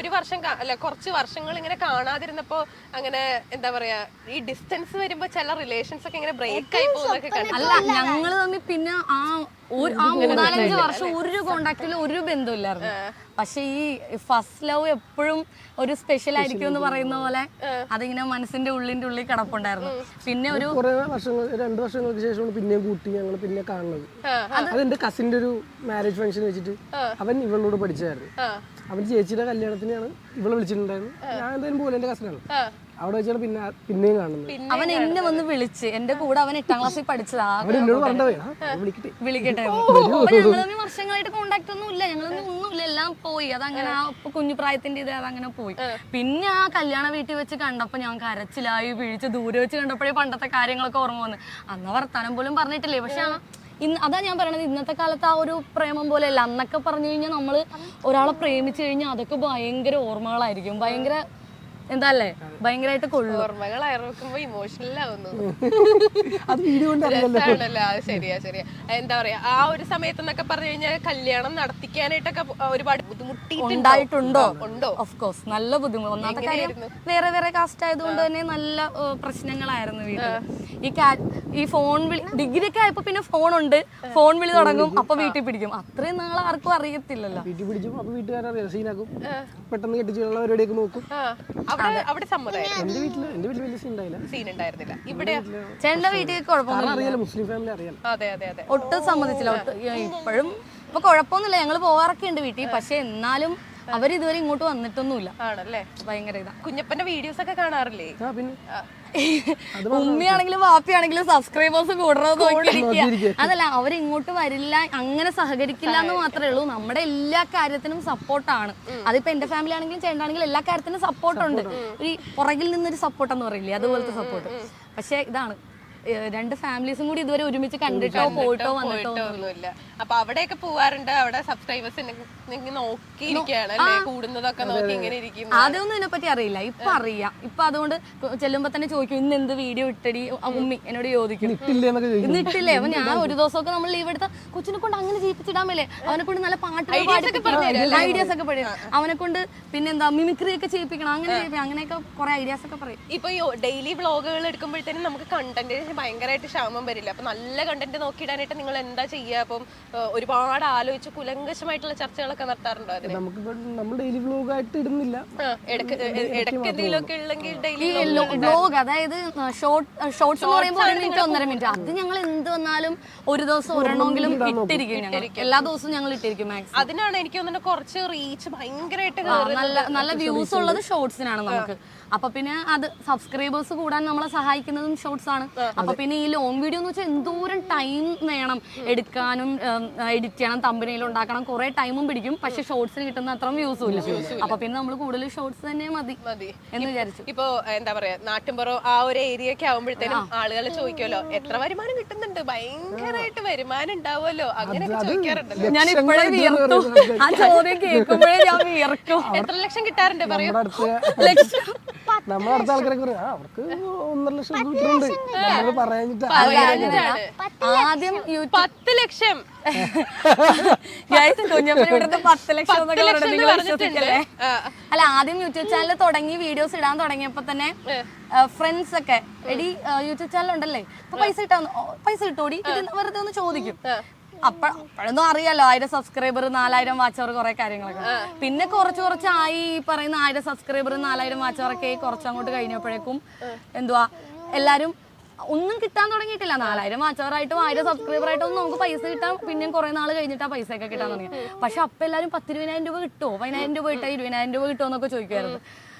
ഒരു വർഷം അല്ല കുറച്ച് വർഷങ്ങൾ ഇങ്ങനെ കാണാതിരുന്നപ്പോ അങ്ങനെ എന്താ പറയാ ഈ ഡിസ്റ്റൻസ് വരുമ്പോ ചില റിലേഷൻസ് ഒക്കെ ഇങ്ങനെ ബ്രേക്ക് ആയി പോകുന്നൊക്കെ കണ്ടിട്ടുണ്ട്. അല്ല ഞങ്ങള് തമ്മിൽ പിന്നെ ആ 3-4 വർഷം ഒരു കോണ്ടാക്റ്റിലും ഒരു ബന്ധമില്ലായിരുന്നു. പക്ഷെ ഈ ഫസ്റ്റ് ലവ് എപ്പോഴും ഒരു സ്പെഷ്യൽ ആയിരിക്കും എന്ന് പറയുന്ന പോലെ അതിങ്ങനെ മനസ്സിന്റെ ഉള്ളിൽ കിടപ്പുണ്ടായിരുന്നു. പിന്നെ ഒരു 2 വർഷങ്ങൾക്ക് ശേഷമാണ് പിന്നെയും കൂട്ടി ഞങ്ങൾ പിന്നെ കാണുന്നത്. അതെന്റെ കസിന്റെ ഒരു മാരേജ് ഫംഗ്ഷൻ വെച്ചിട്ട് അവൻ ഇവളോട് പഠിച്ചായിരുന്നു. അവൻ ചേച്ചിയുടെ കല്യാണത്തിനാണ് ഇവളെ വിളിച്ചിട്ടുണ്ടായിരുന്നു. ഞാൻ എന്തായാലും പോലെ എന്റെ കസിനാണ്. അവിടെ വെച്ചാണ് പിന്നെയും കാണുന്നത്. അവൻ എന്നെ വന്ന് വിളിച്ച് എന്റെ കൂടെ അവൻ 8ാം ക്ലാസ്സിൽ പഠിച്ചതാ. വിളിക്കട്ടെ. ഞങ്ങൾ തമ്മിൽ വർഷങ്ങളായിട്ട് കോണ്ടാക്ട് ഒന്നും ഇല്ല, ഞങ്ങൾ ഒന്നുമില്ല, എല്ലാം പോയി. അതങ്ങനെ ആ കുഞ്ഞു പ്രായത്തിന്റെ ഇത് അതങ്ങനെ പോയി. പിന്നെ ആ കല്യാണ വീട്ടിൽ വെച്ച് കണ്ടപ്പോ ഞാൻ കരച്ചിലായി വീഴ്ച. ദൂരെ വെച്ച് കണ്ടപ്പോഴേ പണ്ടത്തെ കാര്യങ്ങളൊക്കെ ഓർമ്മ വന്ന്. അന്ന് വർത്താനം പോലും പറഞ്ഞിട്ടില്ലേ. പക്ഷെ അതാ ഞാൻ പറയണത്, ഇന്നത്തെ കാലത്ത് ആ ഒരു പ്രേമം പോലെ അല്ല. അന്നൊക്കെ പറഞ്ഞു കഴിഞ്ഞാൽ നമ്മള് ഒരാളെ പ്രേമിച്ചു കഴിഞ്ഞാൽ അതൊക്കെ ഭയങ്കര ഓർമ്മകളായിരിക്കും. ഭയങ്കര എന്താ അല്ലേ, ഭയങ്കരമായിട്ട് കൊള്ളും. ഓർമ്മകൾ അയർക്കുമ്പോ ഇമോഷണൽ ആവുന്നു. ശരിയാ. എന്താ പറയാ, ആ ഒരു സമയത്ത് എന്നൊക്കെ പറഞ്ഞു കഴിഞ്ഞാൽ കല്യാണം നടത്തിക്കാനായിട്ടൊക്കെ ഒരുപാട് ബുദ്ധിമുട്ടുണ്ടോ? ഓഫ് കോഴ്സ് നല്ല ബുദ്ധിമുട്ട്. ഒന്നാമത്തെ കാര്യം വേറെ കാസ്റ്റ് ആയതുകൊണ്ട് തന്നെ നല്ല പ്രശ്നങ്ങളായിരുന്നു വീട്ടിൽ. ഈ ഫോൺ വിളി ഡിഗ്രി ഒക്കെ ആയപ്പോ പിന്നെ ഫോണുണ്ട്, ഫോൺ വിളി തുടങ്ങും, അപ്പൊ വീട്ടിൽ പിടിക്കും. അത്രയും നാളെ ആർക്കും അറിയത്തില്ലല്ലോ. വീട്ടിൽ പിടിച്ചും അപ്പൊ വീട്ടുകാരറിയാം, സീനാക്കും, പെട്ടെന്ന് കെട്ടിച്ചുള്ളവരുടെയൊക്കെ നോക്കും. അവിടെ സമ്മതമായിരുന്നു. എന്റെ വീട്ടിൽ വലിയ സീൻ ഉണ്ടായിരുന്നില്ല. ഇവിടെ ചേട്ടന്റെ വീട്ടിൽ കുഴപ്പമൊന്നുമില്ല, മുസ്ലിം ഫാമിലി അറിയാം. അതെ ഒട്ടും സമ്മതിച്ചില്ല. ഇപ്പോഴും ഇപ്പൊ കുഴപ്പമൊന്നുമില്ല, ഞങ്ങള് പോകാറൊക്കെ ഉണ്ട് വീട്ടിൽ. പക്ഷെ എന്നാലും അവരിതുവരെ ഇങ്ങോട്ട് വന്നിട്ടൊന്നുമില്ല. ആണല്ലേ? ഭയങ്കര ഇതാ. കുഞ്ഞപ്പന്റെ വീഡിയോസ് ഒക്കെ കാണാറില്ലേ? ഉമ്മയാണെങ്കിലും വാപ്പിയാണെങ്കിലും സബ്സ്ക്രൈബേഴ്സ് കൂടണത് നോക്കിയിരിക്കുക. അതല്ല, അവരിങ്ങോട്ട് വരില്ല, അങ്ങനെ സഹകരിക്കില്ല എന്ന് മാത്രമേ ഉള്ളൂ. നമ്മുടെ എല്ലാ കാര്യത്തിനും സപ്പോർട്ടാണ്. അതിപ്പോ എന്റെ ഫാമിലി ആണെങ്കിലും ചേട്ടനാണെങ്കിലും എല്ലാ കാര്യത്തിനും സപ്പോർട്ടുണ്ട്. ഈ പുറകിൽ നിന്നൊരു സപ്പോർട്ട് എന്ന് പറയില്ലേ, അതുപോലത്തെ സപ്പോർട്ട്. പക്ഷെ ഇതാണ്, 2 ഫാമിലീസും കൂടി ഇതുവരെ ഒരുമിച്ച് കണ്ടിട്ടോ പോയിട്ടോ വന്നിട്ടോ ഒന്നുമില്ല. അപ്പൊ അവിടെയൊക്കെ പോവാറുണ്ട്. അവിടെ സബ്സ്ക്രൈബേഴ്സ് നോക്കിയിരിക്കുകയാണ്, കൂടുന്നതൊക്കെ നോക്കി ഇങ്ങനെ ഇരിക്കും. ആദ്യമൊന്നും ഇതിനെപ്പറ്റി അറിയില്ല, ഇപ്പൊ അറിയാം. ഇപ്പൊ അതുകൊണ്ട് ചെല്ലുമ്പോ തന്നെ ചോദിക്കും, ഇന്ന് എന്ത് വീഡിയോ ഇട്ടടി ഉമ്മി എന്നോട് ചോദിക്കും. ഇന്ന് ഇട്ടില്ലേ? അപ്പൊ ഞാൻ ഒരു ദിവസമൊക്കെ നമ്മൾ ലീവ് എടുത്ത കൊച്ചിനെ കൊണ്ട് അങ്ങനെ ചെയ്യിപ്പിച്ചിടാൻ മേലെ, അവനെ കൊണ്ട് നല്ല പാട്ട് ഐഡിയാസ് ഒക്കെ പറയും, അവനെ കൊണ്ട് പിന്നെന്താ മിമിക്രി ഒക്കെ ചെയ്യിപ്പിക്കണം, അങ്ങനെ ചെയ്യിപ്പിക്കണം, അങ്ങനെയൊക്കെ കുറെ ഐഡിയാസ് ഒക്കെ പറയും. ഇപ്പൊ ഡെയിലി വ്ളോഗുകൾ എടുക്കുമ്പോഴത്തേനും നമുക്ക് കണ്ടന്റ് ഭയങ്കരമായിട്ട് ക്ഷാമം വരില്ല. അപ്പൊ നല്ല കണ്ടന്റ് നോക്കിയിടാനായിട്ട് നിങ്ങൾ എന്താ ചെയ്യുക? അപ്പം ഒരുപാട് ആലോചിച്ച് കുലങ്കശമായിട്ടുള്ള ചർച്ചകളൊക്കെ നടത്താറുണ്ടോ? നമ്മൾ ഡെയിലി വ്ലോഗ് ആയിട്ട് ഇടുന്നില്ല. ഇടയ്ക്ക് എന്തെങ്കിലുമൊക്കെ ഉള്ളെങ്കിൽ ഡെയിലി വ്ലോഗ്, അതായത് ഷോർട്സ് എന്ന് പറയുമ്പോൾ 1 മിനിറ്റ് 1.5 മിനിറ്റ്, അത് ഞങ്ങൾ എന്ത് വന്നാലും ഒരു ദിവസം ഒരെണ്ണമെങ്കിലും ഇട്ടിരിക്കും. ഞങ്ങൾ എല്ലാ ദിവസവും ഞങ്ങൾ ഇട്ടിരിക്കും. മാക്സിമം അതിനാണ് എനിക്ക് തോന്നുന്നത് കുറച്ച് റീച്ച് ഭയങ്കരമായിട്ട് നല്ല വ്യൂസ് ഉള്ളത് ഷോർട്സിനാണ് നമുക്ക്. അപ്പൊ പിന്നെ അത് സബ്സ്ക്രൈബേഴ്സ് കൂടാൻ നമ്മളെ സഹായിക്കുന്നതും ഷോർട്സ് ആണ്. അപ്പൊ പിന്നെ ഈ ലോങ് വീഡിയോ എന്ന് വെച്ചാൽ എന്തോരം ടൈം വേണം എടുക്കാനും, എഡിറ്റ് ചെയ്യണം, തമ്പനയിൽ ഉണ്ടാക്കണം, കുറെ ടൈമും പിടിക്കും. പക്ഷെ ഷോർട്സിന് കിട്ടുന്ന അത്ര വ്യൂസും ഇല്ല. അപ്പൊ പിന്നെ നമ്മൾ കൂടുതൽ ഷോർട്സ് തന്നെ മതി എന്ന് വിചാരിച്ചു. ഇപ്പൊ എന്താ പറയാ, നാട്ടിൻപുറം ആ ഒരു ഏരിയ ഒക്കെ ആവുമ്പോഴത്തേനും ആളുകൾ ചോദിക്കുമല്ലോ, എത്ര വരുമാനം കിട്ടുന്നുണ്ട്, ഭയങ്കരമായിട്ട് വരുമാനം ഉണ്ടാവുമല്ലോ, അങ്ങനെയൊക്കെ ചോദിക്കാറുണ്ടല്ലോ. ഞാൻ ഇപ്പോഴേ വിയർത്തു, ആ ചോദ്യം കേൾക്കുമ്പോഴേ ഞാൻ വിയർക്കും. എത്ര ലക്ഷം കിട്ടാറുണ്ട് പറയൂ? ലക്ഷം നമ്മുടെ അടുത്ത ആൾക്കാരൊക്കെ അവർക്ക് 1.5 ലക്ഷം കിട്ടുന്നുണ്ട്. ആദ്യം 10 ലക്ഷം കുഞ്ഞപ്പൻ ഇവിടുത്തെ 10 ലക്ഷം എന്നൊക്കെ പറഞ്ഞിട്ടില്ലേ? അല്ല, ആദ്യം യൂട്യൂബ് ചാനൽ തുടങ്ങി വീഡിയോസ് ഇടാൻ തുടങ്ങിയപ്പോ തന്നെ ഫ്രണ്ട്സ് ഒക്കെ, എടി യൂട്യൂബ് ചാനൽ ഉണ്ടല്ലേ, അപ്പൊ പൈസ കിട്ടോടി, വെറുതെ ഒന്ന് ചോദിക്കും. അപ്പോഴൊന്നും അറിയാലോ, 1000 സബ്സ്ക്രൈബർ, 4000 വാച്ച് അവർ, കുറെ കാര്യങ്ങളൊക്കെ. പിന്നെ കുറച്ചായി ഈ പറയുന്ന 1000 സബ്സ്ക്രൈബർ, 4000 വാച്ച് അവറൊക്കെ കുറച്ചങ്ങോട്ട് കഴിഞ്ഞപ്പോഴേക്കും എന്തുവാ, എല്ലാരും ഒന്നും കിട്ടാൻ തുടങ്ങിയിട്ടില്ല. 4000 വാച്ച് അവറായിട്ടും 1000 സബ്സ്ക്രൈബർ ആയിട്ടൊന്നും നമുക്ക് പൈസ കിട്ടാൻ പിന്നെയും കുറെ നാൾ കഴിഞ്ഞിട്ടാ പൈസ ഒക്കെ കിട്ടാൻ തുടങ്ങി. പക്ഷെ അപ്പൊ എല്ലാരും 10-20,000 രൂപ കിട്ടുമോ, 15,000 രൂപ ഇട്ടാ 20,000 രൂപ കിട്ടുമോ എന്നൊക്കെ ചോദിക്കുമായിരുന്നു.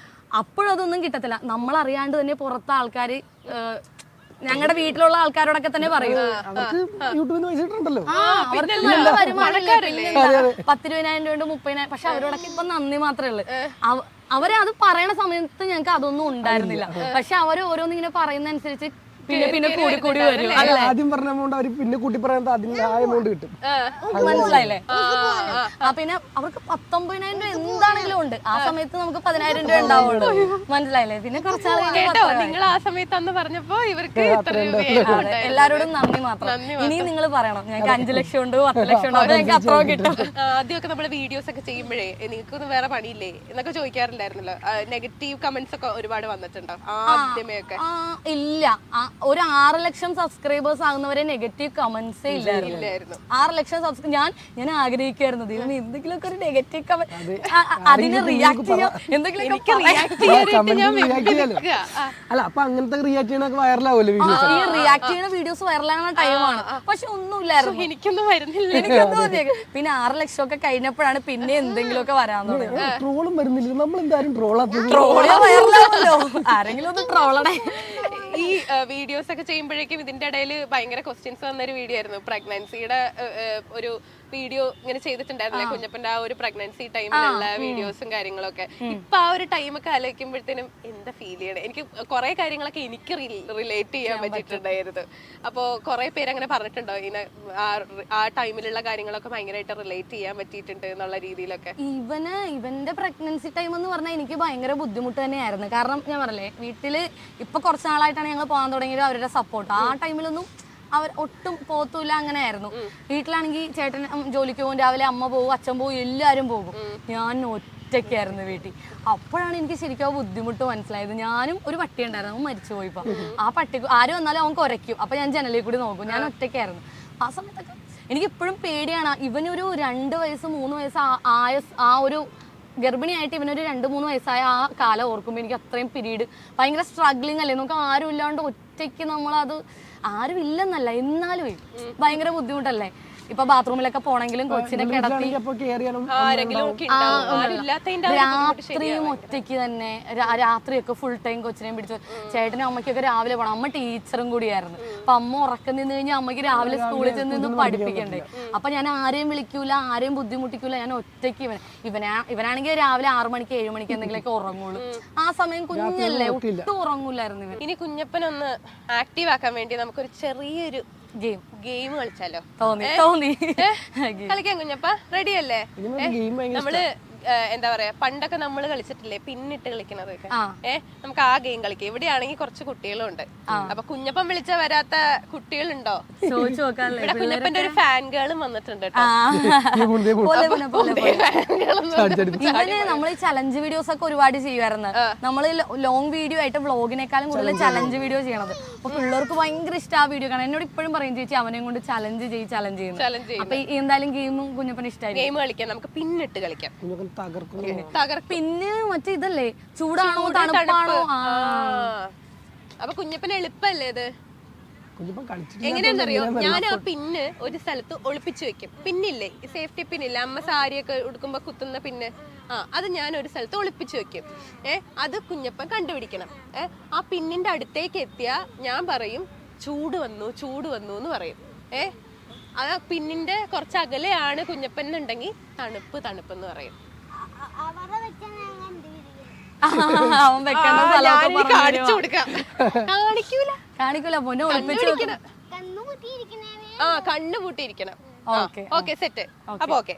അപ്പോഴതൊന്നും കിട്ടത്തില്ല. നമ്മളറിയാണ്ട് തന്നെ പുറത്തെ ആൾക്കാര്, ഞങ്ങളുടെ വീട്ടിലുള്ള ആൾക്കാരോടൊക്കെ തന്നെ പറയും, യൂട്യൂബിൽ പൈസ കിട്ടുന്നുണ്ടല്ലോ, അവർക്ക് നല്ല വരുമാനമല്ലേ, 10-20,000 രൂപ 30,000. പക്ഷെ അവരോടൊക്കെ ഇപ്പൊ നന്ദി മാത്രമേ ഉള്ളൂ. അവരെ അത് പറയണ സമയത്ത് ഞങ്ങൾക്ക് അതൊന്നും ഉണ്ടായിരുന്നില്ല. പക്ഷെ അവര് ഓരോന്നിങ്ങനെ പറയുന്ന അനുസരിച്ച് പിന്നെ കൂടി വരും. ആദ്യം പറഞ്ഞ എമൗണ്ട് അവർ പിന്നെ കൂട്ടി പറയുന്നത് അതിന്റെ ആ എമൗണ്ട് കിട്ടും. മനസ്സിലായില്ലേ? പിന്നെ അവർക്ക് 19,000 രൂപ എന്താണെങ്കിലും ഉണ്ട്. ആ സമയത്ത് നമുക്ക് 10,000 രൂപ ഉണ്ടാവുള്ളൂ, മനസ്സിലായില്ലേ? പിന്നെ കുറച്ചാൾ കേട്ടോ നിങ്ങൾ ആ സമയത്ത് അന്ന് പറഞ്ഞപ്പോ ഇവർക്ക് എത്ര രൂപയായിരുന്നു? എല്ലാരോടും നന്ദി മാത്രം. ഇനി നിങ്ങൾ പറയണം ഞങ്ങൾക്ക് 5 ലക്ഷം ഉണ്ട്, 10 ലക്ഷം ഉണ്ട്, അത് ഞങ്ങൾക്ക് അത്ര കിട്ടും. ആദ്യമൊക്കെ നമ്മള് വീഡിയോസ് ഒക്കെ ചെയ്യുമ്പോഴേ നിങ്ങൾക്കൊന്നും വേറെ പണിയില്ലേ എന്നൊക്കെ ചോദിക്കാറുണ്ടായിരുന്നല്ലോ. നെഗറ്റീവ് കമന്റ്സ് ഒക്കെ ഒരുപാട് വന്നിട്ടുണ്ടോ ആദ്യമേ ഒക്കെ? ഇല്ല, ഒരു 6 ലക്ഷം സബ്സ്ക്രൈബേഴ്സ് ആകുന്നവരെ നെഗറ്റീവ് കമന്റ്സേ ഇല്ലായിരുന്നു. 6 ലക്ഷം ഞാൻ ആഗ്രഹിക്കായിരുന്നു ദൈവം എന്തെങ്കിലുമൊക്കെ ഒരു നെഗറ്റീവ് കമന്റ് അതിന് റിയാക്ട് ചെയ്യാം, എന്തെങ്കിലും അല്ല അപ്പൊ അങ്ങനത്തെ റിയാക്ട് ചെയ്യണൊക്കെ വൈറലാവുമല്ലോ വീഡിയോസ്. ഈ റിയാക്ട് ചെയ്യുന്ന വീഡിയോസ് വൈറലാകുന്ന ടൈമാണ്. പക്ഷെ ഒന്നുമില്ലായിരുന്നു, എനിക്കൊന്നും വരുന്നില്ല. പിന്നെ 6 ലക്ഷം ഒക്കെ കഴിഞ്ഞപ്പോഴാണ് പിന്നെ എന്തെങ്കിലുമൊക്കെ വരാൻ തുടങ്ങി. ട്രോളും വരുന്നില്ല, നമ്മൾ എന്തായാലും ട്രോളാത്തത്. വൈറലാവല്ലോ, ആരെങ്കിലും ഒന്ന് ട്രോളണേ. ഈ വീഡിയോസ് ഒക്കെ ചെയ്യുമ്പോഴേക്കും ഇതിന്റെ ഇടയിൽ ഭയങ്കര ക്വസ്റ്റ്യൻസ് വന്നൊരു വീഡിയോ ആയിരുന്നു. പ്രഗ്നൻസിയുടെ ഒരു വീഡിയോ ഇങ്ങനെ ചെയ്തിട്ടുണ്ടായിരുന്നില്ലേ കുഞ്ഞപ്പന്റെ ആ ഒരു പ്രഗ്നൻസി ടൈമിലുള്ള വീഡിയോസും കാര്യങ്ങളൊക്കെ. ഇപ്പൊ ആ ഒരു ടൈമൊക്കെ ആലോചിക്കുമ്പോഴത്തേനും എന്താ ഫീൽ ചെയ്യണേ? എനിക്ക് കുറെ കാര്യങ്ങളൊക്കെ എനിക്ക് റിലേറ്റ് ചെയ്യാൻ പറ്റിയിട്ടുണ്ടായിരുന്നു. അപ്പൊ കുറെ പേര് അങ്ങനെ പറഞ്ഞിട്ടുണ്ടോ ഇങ്ങനെ ആ ടൈമിലുള്ള കാര്യങ്ങളൊക്കെ ഭയങ്കരമായിട്ട് റിലേറ്റ് ചെയ്യാൻ പറ്റിയിട്ടുണ്ട് എന്നുള്ള രീതിയിലൊക്കെ? ഇവന്റെ പ്രഗ്നൻസി ടൈം എന്ന് പറഞ്ഞാൽ എനിക്ക് ഭയങ്കര ബുദ്ധിമുട്ട് തന്നെയായിരുന്നു. കാരണം ഞാൻ പറഞ്ഞില്ലേ, വീട്ടില് ഇപ്പൊ കുറച്ച് നാളായിട്ടാണ് ഞങ്ങൾ പോകാൻ തുടങ്ങിയത്. അവരുടെ സപ്പോർട്ട് ആ ടൈമിലൊന്നും അവർ ഒട്ടും പോത്തൂല, അങ്ങനെ ആയിരുന്നു. വീട്ടിലാണെങ്കിൽ ചേട്ടൻ ജോലിക്ക് പോകും, രാവിലെ അമ്മ പോകും, അച്ഛൻ പോകും, എല്ലാവരും പോകും. ഞാൻ ഒറ്റയ്ക്കായിരുന്നു വീട്ടിൽ. അപ്പോഴാണ് എനിക്ക് ശരിക്കും ആ ബുദ്ധിമുട്ട് മനസ്സിലായത്. ഞാനും ഒരു പട്ടി ഉണ്ടായിരുന്നു, അവൻ മരിച്ചുപോയി. ഇപ്പം ആ പട്ടിക്ക് ആര് വന്നാലും അവൻ കുരയ്ക്കും. അപ്പൊ ഞാൻ ജനലിൽ കൂടി നോക്കും. ഞാൻ ഒറ്റയ്ക്കായിരുന്നു ആ സമയത്തൊക്കെ. എനിക്ക് ഇപ്പോഴും പേടിയാണ്. ഇവനൊരു 2 വയസ്സ് 3 വയസ്സ് ആ ഒരു ഗർഭിണിയായിട്ട് ഇവനൊരു 2-3 വയസ്സായ ആ കാലം ഓർക്കുമ്പോൾ എനിക്ക് അത്രയും പീരീഡ് ഭയങ്കര സ്ട്രഗ്ലിംഗ് അല്ലേ. നമുക്ക് ആരും ഇല്ലാണ്ട് ഒറ്റയ്ക്ക് നമ്മളത്, ആരും ഇല്ലെന്നല്ല എന്നാലും ഭയങ്കര ബുദ്ധിമുട്ടല്ലേ. ഇപ്പൊ ബാത്റൂമിലൊക്കെ പോണെങ്കിലും കൊച്ചിനെ കിടത്തി രാത്രിയും ഒറ്റയ്ക്ക് തന്നെ, രാത്രിയൊക്കെ ഫുൾ ടൈം കൊച്ചിനെയും പിടിച്ചു. ചേട്ടനും അമ്മയ്ക്കൊക്കെ രാവിലെ പോകണം. അമ്മ ടീച്ചറും കൂടിയായിരുന്നു. അപ്പൊ അമ്മ ഉറക്കം നിന്ന് കഴിഞ്ഞാൽ അമ്മയ്ക്ക് രാവിലെ സ്കൂളിൽ ചെന്ന് പഠിപ്പിക്കണ്ടേ. അപ്പൊ ഞാൻ ആരെയും വിളിക്കൂല, ആരെയും ബുദ്ധിമുട്ടിക്കൂല. ഞാൻ ഒറ്റയ്ക്ക് ഇവനാണെങ്കിൽ രാവിലെ 6 മണിക്ക് 7 മണിക്ക് എന്തെങ്കിലുമൊക്കെ ഉറങ്ങുള്ളൂ. ആ സമയം കുഞ്ഞല്ലേ, ഒട്ടും ഉറങ്ങൂലായിരുന്നു ഇവൻ. ഇനി കുഞ്ഞപ്പനൊന്ന് ആക്റ്റീവ് ആക്കാൻ വേണ്ടി നമുക്കൊരു ചെറിയൊരു ഗെയിം കളിച്ചാലോ? തോന്നി കളിക്കാൻ കുഞ്ഞപ്പ റെഡി അല്ലേ? നമ്മള് എന്താ പറയാ, പണ്ടൊക്കെ നമ്മൾ കളിച്ചിട്ടില്ലേ പിന്നിട്ട് കളിക്കണതൊക്കെ? നമുക്ക് ആ ഗെയിം കളിക്കാം. ഇവിടെയാണെങ്കിൽ കുറച്ച് കുട്ടികളുണ്ട്. അപ്പൊ കുഞ്ഞപ്പൻ വിളിച്ച വരാത്ത കുട്ടികളുണ്ടോ? ഇവിടെ കുഞ്ഞപ്പന്റെ ഒരു ഫാൻ ഗേളും വന്നിട്ടുണ്ട്. ഇവന് നമ്മൾ ഈ ചലഞ്ച് വീഡിയോസ് ഒക്കെ ഒരുപാട് ചെയ്യുമായിരുന്നു. നമ്മള് ലോങ് വീഡിയോ ആയിട്ട് വ്ളോഗിനേക്കാളും കൂടുതൽ ചലഞ്ച് വീഡിയോ ചെയ്യണത്. അപ്പൊ പിള്ളേർക്ക് ഭയങ്കര ഇഷ്ടം ആ വീഡിയോ കാണാൻ. എന്നോട് ഇപ്പോഴും പറയും ചേച്ചി അവനെയും കൊണ്ട് ചലഞ്ച് ചെയ്യുന്നു. അപ്പൊ എന്തായാലും ഗെയിമും കുഞ്ഞപ്പന് ഇഷ്ടമായി. ഗെയിം കളിക്കാം, നമുക്ക് പിന്നിട്ട് കളിക്കാം. പിന്നെ മറ്റേ ഇതല്ലേ, ചൂടാണോ തണുപ്പാണോ? അപ്പൊ കുഞ്ഞപ്പന് എളുപ്പല്ലേ ഇത്? എങ്ങനെയാണെന്നറിയോ, ഞാൻ ആ പിന്ന് ഒരു സ്ഥലത്ത് ഒളിപ്പിച്ചു വെക്കും. പിന്നില്ലേ, സേഫ്റ്റി പിന്നില്ല, അമ്മ സാരിയൊക്കെ ഉടുക്കുമ്പോ കുത്തുന്ന പിന്ന്, അത് ഞാൻ ഒരു സ്ഥലത്ത് ഒളിപ്പിച്ചു വെക്കും. അത് കുഞ്ഞപ്പൻ കണ്ടുപിടിക്കണം. ആ പിന്നിന്റെ അടുത്തേക്ക് എത്തിയാ ഞാൻ പറയും ചൂട് വന്നു എന്ന് പറയും. ആ പിന്നിന്റെ കുറച്ച് അകലെയാണ് കുഞ്ഞപ്പൻ എന്നുണ്ടെങ്കിൽ തണുപ്പ് എന്ന് പറയും. കാണിക്കൂല പൊന്നെ ഒളിപ്പിച്ചു. കണ്ണു പൂട്ടിയിരിക്കണം. Okay set. അപ്പൊ ഓക്കെ.